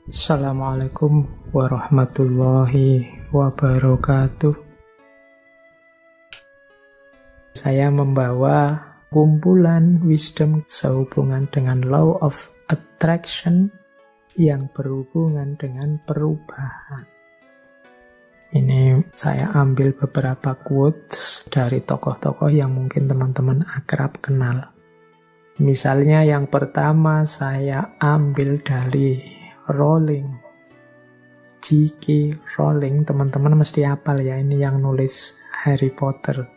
Assalamualaikum warahmatullahi wabarakatuh. Saya membawa kumpulan wisdom sehubungan dengan law of attraction yang berhubungan dengan perubahan. Ini saya ambil beberapa quotes dari tokoh-tokoh yang mungkin teman-teman akrab kenal. Misalnya yang pertama saya ambil dari Rowling, J.K. Rowling. Teman-teman mesti hafal ya, ini yang nulis Harry Potter.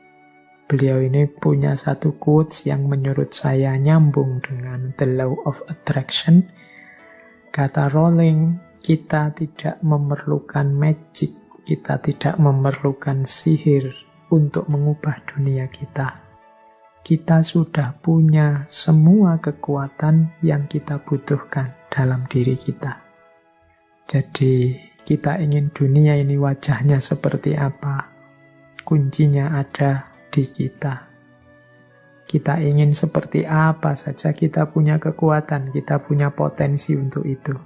Beliau ini punya satu quotes yang menurut saya nyambung dengan the law of attraction. Kata Rowling, kita tidak memerlukan magic, kita tidak memerlukan sihir untuk mengubah dunia kita. Kita sudah punya semua kekuatan yang kita butuhkan dalam diri kita. Jadi, kita ingin dunia ini wajahnya seperti apa? Kuncinya ada di kita. Kita ingin seperti apa saja, kita punya kekuatan, kita punya potensi untuk itu.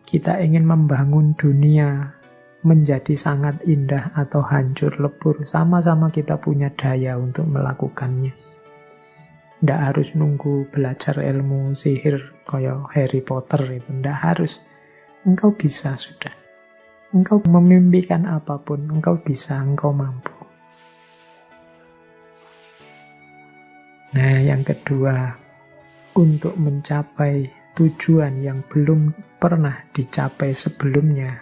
Kita ingin membangun dunia menjadi sangat indah atau hancur lebur, sama-sama kita punya daya untuk melakukannya. Nggak harus nunggu belajar ilmu sihir kayak Harry Potter itu. Nggak harus. Engkau bisa sudah. Engkau memimpikan apapun. Engkau bisa, engkau mampu. Nah, yang kedua, untuk mencapai tujuan yang belum pernah dicapai sebelumnya,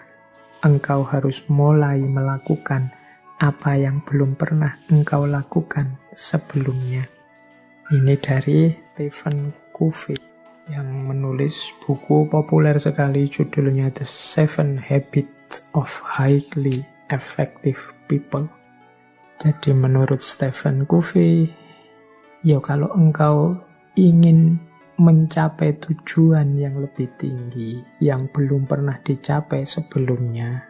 engkau harus mulai melakukan apa yang belum pernah engkau lakukan sebelumnya. Ini dari Stephen Covey yang menulis buku populer sekali judulnya The 7 Habits of Highly Effective People. Jadi menurut Stephen Covey, ya kalau engkau ingin mencapai tujuan yang lebih tinggi, yang belum pernah dicapai sebelumnya,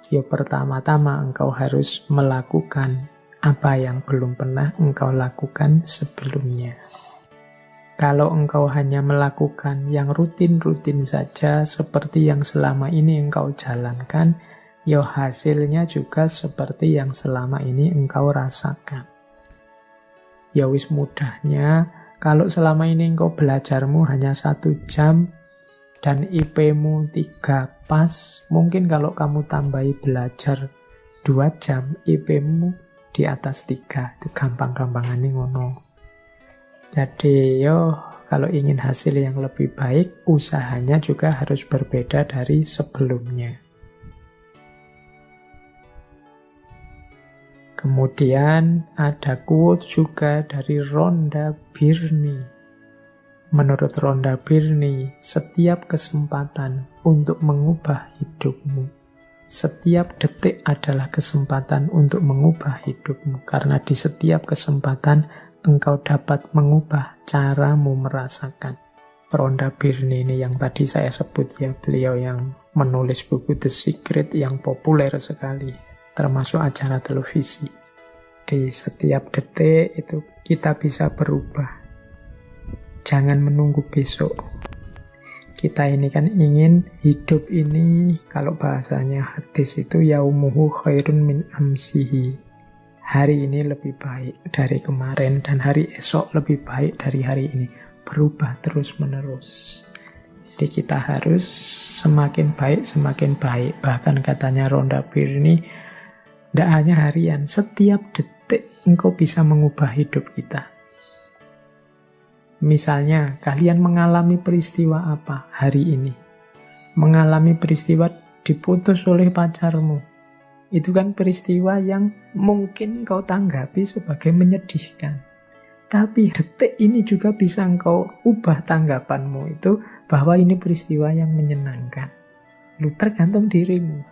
ya pertama-tama engkau harus melakukan apa yang belum pernah engkau lakukan sebelumnya. Kalau engkau hanya melakukan yang rutin-rutin saja seperti yang selama ini engkau jalankan, ya hasilnya juga seperti yang selama ini engkau rasakan. Ya wis mudahnya, kalau selama ini engkau belajarmu hanya 1 jam dan IP-mu 3 pas, mungkin kalau kamu tambahi belajar 2 jam, IP-mu di atas 3, itu gampang-gampangannya ngono. Jadi kalau ingin hasil yang lebih baik, usahanya juga harus berbeda dari sebelumnya. Kemudian ada quote juga dari Rhonda Byrne. Menurut Rhonda Byrne, setiap kesempatan untuk mengubah hidupmu, setiap detik adalah kesempatan untuk mengubah hidupmu. Karena di setiap kesempatan engkau dapat mengubah caramu merasakan. Rhonda Byrne ini yang tadi saya sebut ya, beliau yang menulis buku The Secret yang populer sekali, termasuk acara televisi. Di setiap detik itu kita bisa berubah. Jangan menunggu besok. Kita ini kan ingin hidup ini, kalau bahasanya hadis itu yaumuhu khairun min amsihi. Hari ini lebih baik dari kemarin dan hari esok lebih baik dari hari ini. Berubah terus-menerus. Jadi kita harus semakin baik. Bahkan katanya Rhonda Byrne, tidak hanya harian, setiap detik engkau bisa mengubah hidup kita. Misalnya, kalian mengalami peristiwa apa hari ini? Mengalami peristiwa diputus oleh pacarmu. Itu kan peristiwa yang mungkin kau tanggapi sebagai menyedihkan. Tapi detik ini juga bisa engkau ubah tanggapanmu itu bahwa ini peristiwa yang menyenangkan. Lu tergantung dirimu.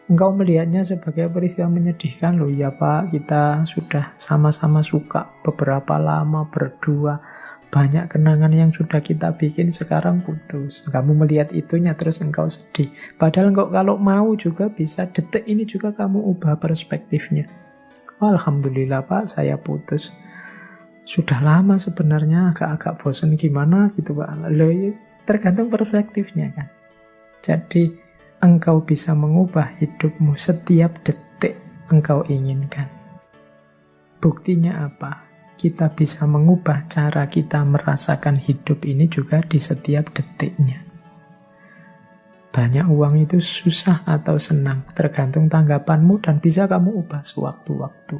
Engkau melihatnya sebagai peristiwa menyedihkan. Loh ya Pak, kita sudah sama-sama suka beberapa lama berdua. Banyak kenangan yang sudah kita bikin sekarang putus. Kamu melihat itunya terus engkau sedih. Padahal engkau kalau mau juga bisa detik ini juga kamu ubah perspektifnya. Alhamdulillah Pak, saya putus. Sudah lama sebenarnya, agak-agak bosan gimana gitu Pak. Loh, tergantung perspektifnya kan. Jadi engkau bisa mengubah hidupmu setiap detik engkau inginkan. Buktinya apa? Kita bisa mengubah cara kita merasakan hidup ini juga di setiap detiknya. Banyak uang itu susah atau senang, tergantung tanggapanmu dan bisa kamu ubah sewaktu-waktu.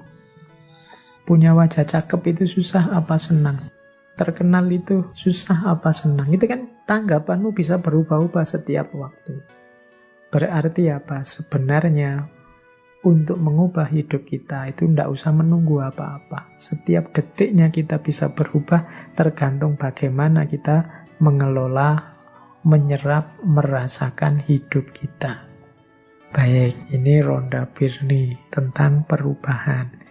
Punya wajah cakep itu susah apa senang? Terkenal itu susah apa senang? Itu kan tanggapanmu bisa berubah-ubah setiap waktu. Berarti apa? Sebenarnya untuk mengubah hidup kita itu tidak usah menunggu apa-apa. Setiap detiknya kita bisa berubah tergantung bagaimana kita mengelola, menyerap, merasakan hidup kita. Baik, ini Rhonda Byrne tentang perubahan.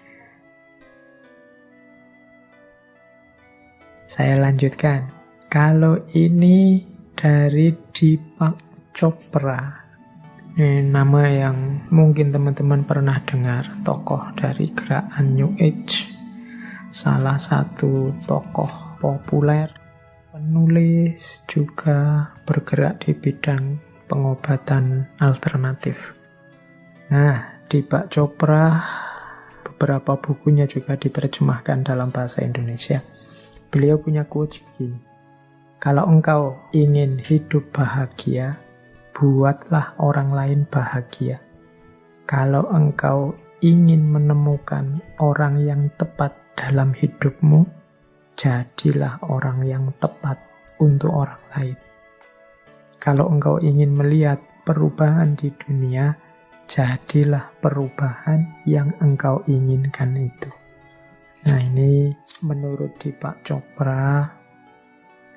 Saya lanjutkan. Kalau ini dari Deepak Chopra. Ini nama yang mungkin teman-teman pernah dengar, tokoh dari gerakan New Age. Salah satu tokoh populer, penulis, juga bergerak di bidang pengobatan alternatif. Nah, Deepak Chopra, beberapa bukunya juga diterjemahkan dalam bahasa Indonesia. Beliau punya quotes begini, kalau engkau ingin hidup bahagia, buatlah orang lain bahagia. Kalau engkau ingin menemukan orang yang tepat dalam hidupmu, jadilah orang yang tepat untuk orang lain. Kalau engkau ingin melihat perubahan di dunia, jadilah perubahan yang engkau inginkan itu. Nah, ini menurut Deepak Chopra,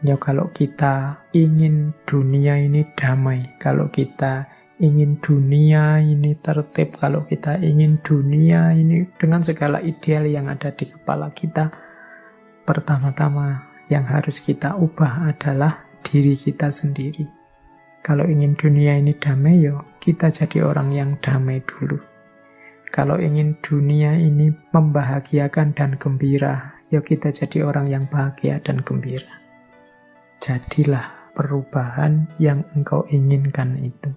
ya kalau kita ingin dunia ini damai, kalau kita ingin dunia ini tertib, kalau kita ingin dunia ini dengan segala ideal yang ada di kepala kita, pertama-tama yang harus kita ubah adalah diri kita sendiri. Kalau ingin dunia ini damai, ya kita jadi orang yang damai dulu. Kalau ingin dunia ini membahagiakan dan gembira, ya kita jadi orang yang bahagia dan gembira. Jadilah perubahan yang engkau inginkan itu.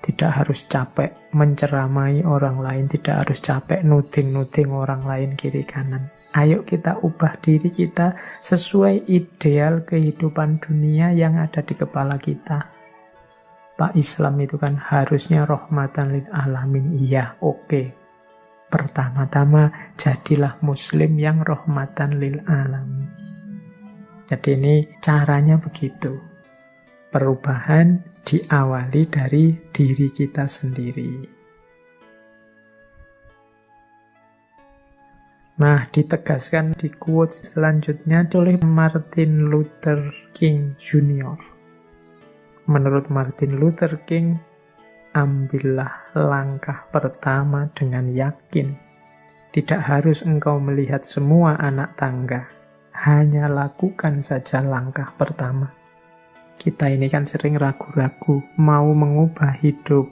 Tidak harus capek menceramai orang lain, tidak harus capek nuding-nuding orang lain kiri kanan. Ayo kita ubah diri kita sesuai ideal kehidupan dunia yang ada di kepala kita. Pak, Islam itu kan harusnya rahmatan lil alamin. Iya, oke. Pertama-tama jadilah muslim yang rahmatan lil alamin. Jadi ini caranya begitu. Perubahan diawali dari diri kita sendiri. Nah, ditegaskan di quote selanjutnya oleh Martin Luther King Jr. Menurut Martin Luther King, ambillah langkah pertama dengan yakin. Tidak harus engkau melihat semua anak tangga, hanya lakukan saja langkah pertama. Kita ini kan sering ragu-ragu, mau mengubah hidup,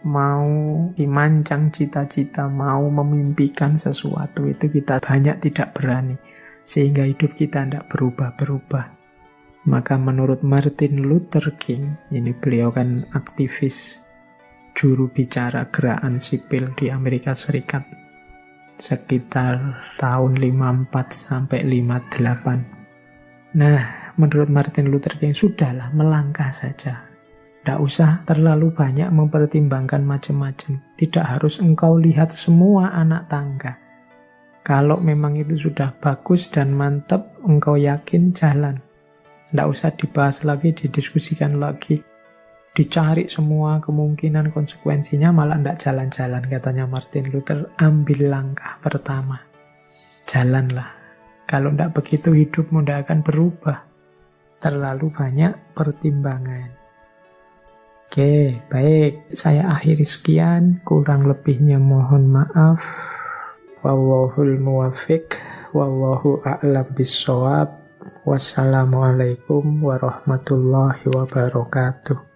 mau dimancang cita-cita, mau memimpikan sesuatu, itu kita banyak tidak berani, sehingga hidup kita tidak berubah-berubah. Maka menurut Martin Luther King, ini beliau kan aktivis, juru bicara gerakan sipil di Amerika Serikat, sekitar tahun 54 sampai 58. Nah, menurut Martin Luther King, sudahlah melangkah saja. Tidak usah terlalu banyak mempertimbangkan macam-macam. Tidak harus engkau lihat semua anak tangga. Kalau memang itu sudah bagus dan mantap, engkau yakin, jalan. Tidak usah dibahas lagi, didiskusikan lagi. Dicari semua kemungkinan konsekuensinya, malah tidak jalan-jalan. Katanya Martin Luther, ambil langkah pertama. Jalanlah. Kalau tidak begitu, hidupmu tidak akan berubah. Terlalu banyak pertimbangan. Oke, baik. Saya akhiri sekian. Kurang lebihnya mohon maaf. Wallahul muwaffiq. Wallahu a'lam bissawab. Wassalamualaikum warahmatullahi wabarakatuh.